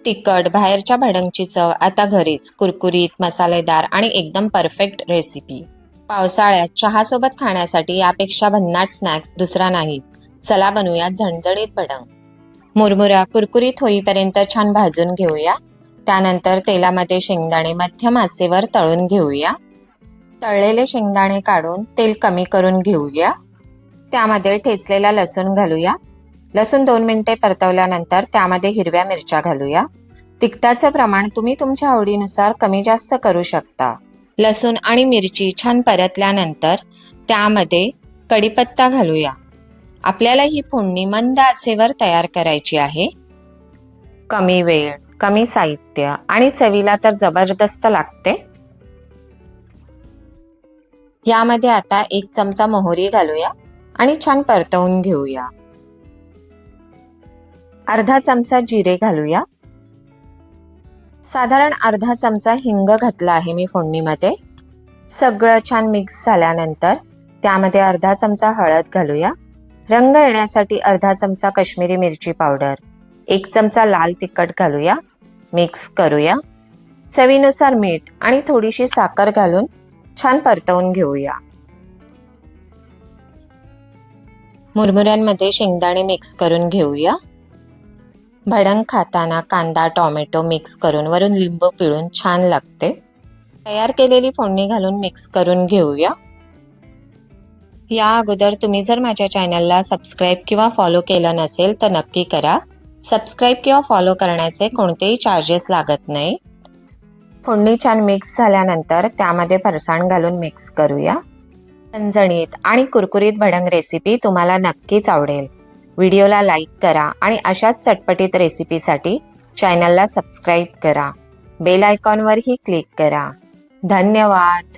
तिखट बाहेरच्या भडंगची चव आता घरीच, कुरकुरीत, मसालेदार आणि एकदम परफेक्ट रेसिपी। पावसाळ्यात चहासोबत खाण्यासाठी यापेक्षा भन्नाट स्नॅक्स दुसरा नाही। चला बनवूया झणझणीत भडंग। मुरमुरा कुरकुरीत होईपर्यंत छान भाजून घेऊया। त्यानंतर तेलामध्ये शेंगदाणे मध्यम आचेवर तळून घेऊया। तळलेले शेंगदाणे काढून तेल कमी करून घेऊया। त्यामध्ये ठेचलेला लसूण घालूया। लसूण 2 मिनिटे परतवल्यानंतर त्यामध्ये हिरव्या मिरच्या घालूया। तिखटाचं प्रमाण तुम्ही तुमच्या आवडीनुसार कमी जास्त करू शकता। लसूण आणि मिरची छान परतल्यानंतर त्यामध्ये कढीपत्ता घालूया। आपल्याला ही फोडणी मंद आचेवर तयार करायची आहे। कमी वेळ, कमी साहित्य आणि चवीला तर जबरदस्त लागते। यामध्ये आता 1 चमचा मोहरी घालूया आणि छान परतवून घेऊया। अर्धा चमचा जिरे घालूया। साधारण अर्धा चमचा हिंग घातला आहे मी फोडणीमध्ये। सगळं छान मिक्स झाल्यानंतर त्यामध्ये अर्धा चमचा हळद घालूया। रंग येण्यासाठी अर्धा चमचा काश्मीरी मिरची पावडर, 1 चमचा लाल तिखट घालूया। मिक्स करूया। चवीनुसार मीठ आणि थोडीशी साखर घालून छान परतवून घेऊया। मुरमुऱ्यांमध्ये शेंगदाणे मिक्स करून घेऊया। भडंग खाताना कांदा टोमॅटो मिक्स करून वरून लिंबू पिळून छान लागते। तयार केलेली फोडणी घालून मिक्स करून घेऊया। या अगोदर तुम्ही जर माझ्या चॅनलला सबस्क्राईब किंवा फॉलो केलं नसेल तर नक्की करा। सबस्क्राईब किंवा फॉलो करण्याचे कोणतेही चार्जेस लागत नाही। फोडणी छान मिक्स झाल्यानंतर त्यामध्ये फरसाण घालून मिक्स करूया। झणझणीत आणि कुरकुरीत भडंग रेसिपी तुम्हाला नक्कीच आवडेल। व्हिडिओला लाईक करा आणि अशाच चटपटीत रेसिपीसाठी चॅनलला सबस्क्राईब करा। बेल आयकॉनवरही क्लिक करा। धन्यवाद।